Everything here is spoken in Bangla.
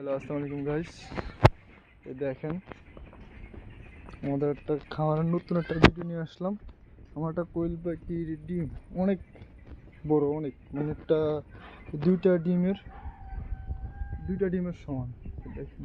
হ্যালো, আসসালামু আলাইকুম গাইস। এই দেখেন আমাদের একটা খামারের নতুন একটা ভিডিও নিয়ে আসলাম। আমার একটা কোয়েল পাখির ডিম অনেক বড়, অনেক মানে একটা দুইটা ডিমের সমান। দেখেন